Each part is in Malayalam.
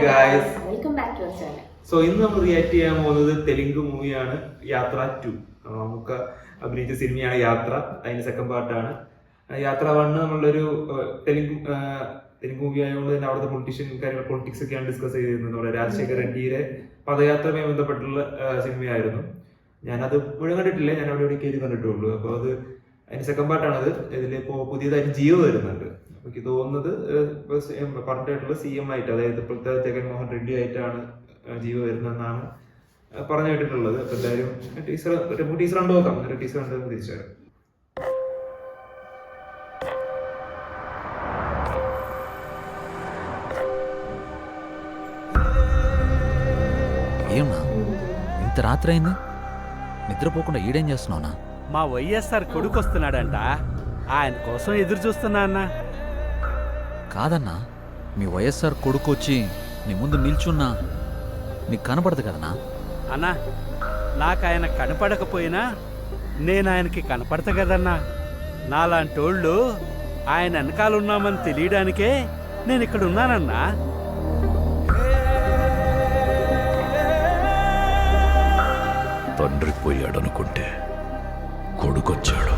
Welcome back to channel. So ഇന്ന് നമ്മൾ റിയാക്ട് ചെയ്യാൻ പോകുന്നത് തെലുങ്ക് മൂവിയാണ് യാത്ര 2. നമുക്ക് അഭിനയിച്ച സിനിമയാണ് യാത്ര. അതിന്റെ സെക്കൻഡ് പാർട്ടാണ്. യാത്ര 1 നമ്മളൊരു തെലുങ്ക് മൂവി ആയതുകൊണ്ട് തന്നെ അവിടുത്തെ പൊളിറ്റിക്സ് ഒക്കെയാണ് ഡിസ്കസ് ചെയ്തിരുന്നത്. നമ്മുടെ രാജശേഖർ റെഡ്ഡിയുടെ പദയാത്രയുമായി ബന്ധപ്പെട്ടുള്ള സിനിമയായിരുന്നു. ഞാനത് മുഴുവൻ കണ്ടിട്ടില്ല, ഞാൻ അവിടെ കയറി കണ്ടിട്ടുള്ളൂ. അപ്പോൾ അത് അതിന്റെ സെക്കൻഡ് പാർട്ടാണത്. ഇതിലിപ്പോ പുതിയതായിട്ട് ജിയോ വരുന്നുണ്ട്. എനിക്ക് തോന്നുന്നത് പറഞ്ഞിട്ടുള്ള CM ആയിട്ട്, അതായത് ഇപ്പോഴത്തെ ജഗൻമോഹൻ റെഡ്ഡി ആയിട്ടാണ് ജിയോ വരുന്നതെന്നാണ് പറഞ്ഞു കേട്ടിട്ടുള്ളത്. അപ്പൊ എന്തായാലും ടീച്ചർ കണ്ടു നോക്കാം. ടീച്ചർ കണ്ടു തിരിച്ചു വരാം. ఏమన్నా ఇంత రాత్రి అయింది, నిద్రపోకుండా ఈడేం చేస్తున్నావునా? మా వైఎస్ఆర్ కొడుకు వస్తున్నాడంట, ఆయన కోసం ఎదురు చూస్తున్నా అన్నా. కాదన్నా, మీ వైఎస్ఆర్ కొడుకు వచ్చి నీ ముందు నిల్చున్నా నీకు కనపడదు కదనా? అన్నా, నాకు ఆయన కనపడకపోయినా నేను ఆయనకి కనపడతా కదన్నా. నాలాంటోళ్ళు ఆయన వెనకాల ఉన్నామని తెలియడానికే నేను ఇక్కడ ఉన్నానన్నా. తండ్రి పోయాడనుకుంటే కొడుకొచ్చాడు.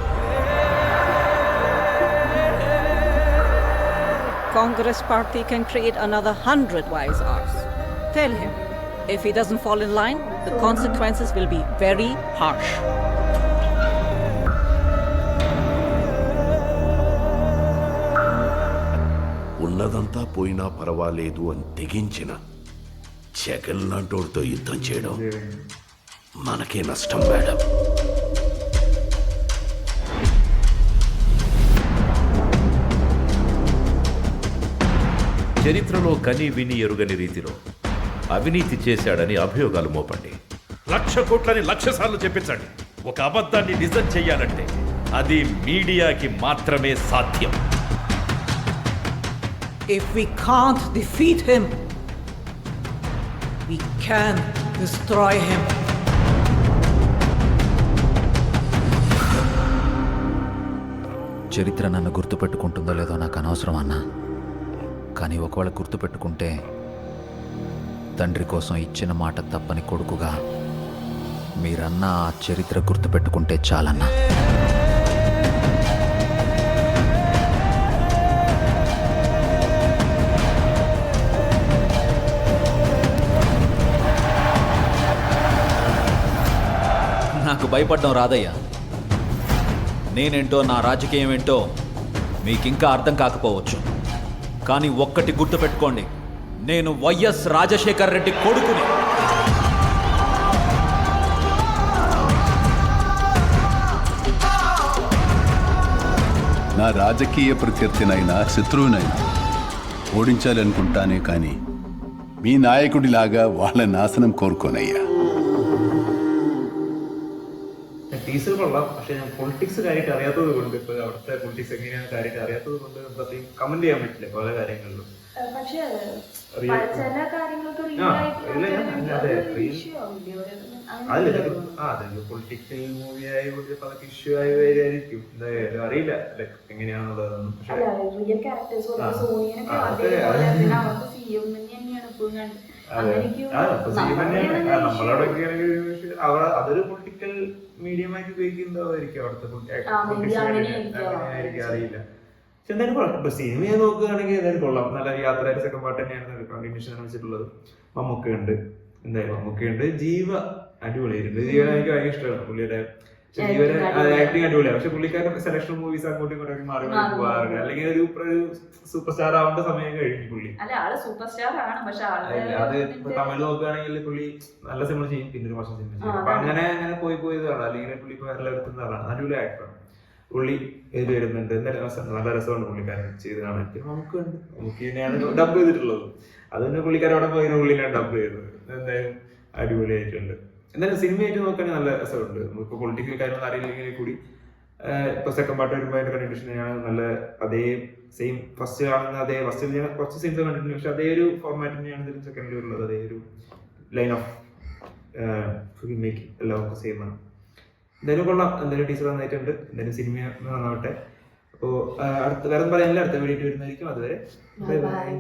Congress party can create another 100 YSRs. Tell him, if he doesn't fall in line, the consequences will be very harsh. ఉన్నదంతా పోయినా పర్వాలేదు అని తెగించిన జగన్ లాంటోడితో యుద్ధం చేయడం మనకే నష్టం మేడం. చరిత్రలో కని విని ఎరుగని రీతిలో అవినీతి చేశాడని అభియోగాలు మోపండి. 1,00,000 కోట్లని 1,00,000 సార్లు చెప్పించండి. ఒక అబద్ధాన్ని నిజం చెయ్యాలంటే అది మీడియాకి మాత్రమే సాధ్యం. If we can't defeat him, we can destroy him. చరిత్ర నన్ను గుర్తుపెట్టుకుంటుందో లేదో నాకు అనవసరం అన్నా, కానీ ఒకవేళ గుర్తుపెట్టుకుంటే తండ్రి కోసం ఇచ్చిన మాట తప్పని కొడుకుగా మీరన్నా ఆ చరిత్ర గుర్తుపెట్టుకుంటే చాలన్నా. నాకు భయపడడం రాదయ్యా. నేనేంటో, నా రాజకీయం ఏంటో మీకింకా అర్థం కాకపోవచ్చు, కానీ ఒక్కటి గుర్తుపెట్టుకోండి, నేను వైఎస్ రాజశేఖర్ రెడ్డి కొడుకుని. నా రాజకీయ ప్రత్యర్థినైనా శత్రువునైనా ఓడించాలనుకుంటానే, కానీ మీ నాయకుడిలాగా వాళ్ళ నాశనం కోరుకోనయ్యా. ടീച്ചർ കൊള്ളാം, പക്ഷെ ഞാൻ പൊളിറ്റിക്സ് കാര്യമായിട്ട് അറിയാത്തത് കൊണ്ട്, ഇപ്പൊ അവിടുത്തെ പൊളിറ്റിക്സ് എങ്ങനെയാണ് കാര്യമായിട്ട് അറിയാത്തത് കൊണ്ട് പ്രത്യേകം കമന്റ് ചെയ്യാൻ പറ്റില്ല പല കാര്യങ്ങളിലും. പൊളിറ്റിക്കൽ മൂവി ആയതുകൊണ്ട് അതൊക്കെ ഇഷ്യൂ ആയി വരികയായിരിക്കും, എന്തായാലും അറിയില്ല എങ്ങനെയാണുള്ളതെന്നും. നമ്മളോടൊക്കെ അതൊരു പൊളിറ്റിക്കൽ മീഡിയമായിട്ട് ഉപയോഗിക്കുന്നതായിരിക്കും അവിടുത്തെ അങ്ങനെയായിരിക്കും, അറിയില്ല. പക്ഷെ എന്തായാലും സിനിമയെ നോക്കുകയാണെങ്കിൽ എന്തായാലും കൊള്ളാം. നല്ല യാത്രയുടെ സെക്കൻഡ് പാർട്ട് തന്നെയാണ് കണ്ടിന്യൂഷൻ വെച്ചിട്ടുള്ളത്. മമ്മൂക്കയുണ്ട്, എന്തായാലും മമ്മൂക്കയുണ്ട്. ജീവ അടിപൊളിയായിട്ടുണ്ട്. ജീവൻ എനിക്ക് ഭയങ്കര ഇഷ്ടമാണ്. പുള്ളിയുടെ ജീവന് ആക്ടിങ് അടിപൊളിയാണ്. പക്ഷെ പുള്ളിക്കാരുടെ സെലക്ഷൻ മൂവീസ് അങ്ങോട്ടും ഇങ്ങോട്ടും മാറി പോകാറുണ്ട്. അല്ലെങ്കിൽ ഒരു സൂപ്പർ സ്റ്റാർ ആവേണ്ട സമയം കഴിഞ്ഞു പുള്ളി. അത് തമിഴ് നോക്കുകയാണെങ്കിൽ പുള്ളി നല്ല സിനിമ ചെയ്യും, പിന്നെ ഒരു വർഷം സിനിമ ചെയ്യും. അപ്പൊ അങ്ങനെ പോയതാണ്. അല്ലെങ്കിൽ പുള്ളി ഇപ്പൊ വേറെ എത്തുന്ന ആളാണ്. അടിപൊളി ആക്ടറാണ് പുള്ളി. ഇത് വരുന്നുണ്ട്, നല്ല രസമാണ് പുള്ളിക്കാരൻ ചെയ്ത് കാണാൻ. നമുക്കുണ്ട്, നമുക്ക് തന്നെയാണ് ഡബ് ചെയ്തിട്ടുള്ളത്. അത് തന്നെ പുള്ളിക്കാരവിടെ പോയതിന് ഉള്ളിലാണ് ഡബ് ചെയ്തത്. എന്തായാലും അടിപൊളിയായിട്ടുണ്ട്. എന്തായാലും സിനിമയായിട്ട് നോക്കുകയാണെങ്കിൽ നല്ല രസമുണ്ട്. നമുക്കിപ്പോൾ പൊളിറ്റിക്കൽ കാര്യങ്ങൾ അറിയില്ലെങ്കിൽ കൂടി ഇപ്പൊ സെക്കൻഡ് പാർട്ട് വരുമ്പോൾ അതിന്റെ കണ്ടിന്യൂഷൻ തന്നെയാണ്. നല്ല അതേ സെയിം ഫസ്റ്റ് കാണുന്ന അതേ ഫസ്റ്റ് കുറച്ച് സീൻസ് കണ്ടിട്ടുണ്ട്, പക്ഷെ അതേ ഒരു ഫോർമാറ്റ് തന്നെയാണ് ഇതിലും സെക്കൻഡിൽ ഉള്ളത്. അതേ ഒരു ലൈൻ ഓഫ് ഫിലിം മേക്കിംഗ് എല്ലാവർക്കും സെയിം ആണ്. എന്തായാലും കൊള്ളാം. എന്തായാലും ടീച്ചർ നന്നായിട്ടുണ്ട്. എന്തായാലും സിനിമ നന്നാവട്ടെ. അപ്പോൾ അടുത്ത വേറെ പറയാനില്ല, അടുത്ത വീഡിയോ വരുന്നതായിരിക്കും. അതുവരെ ബൈ ബൈ.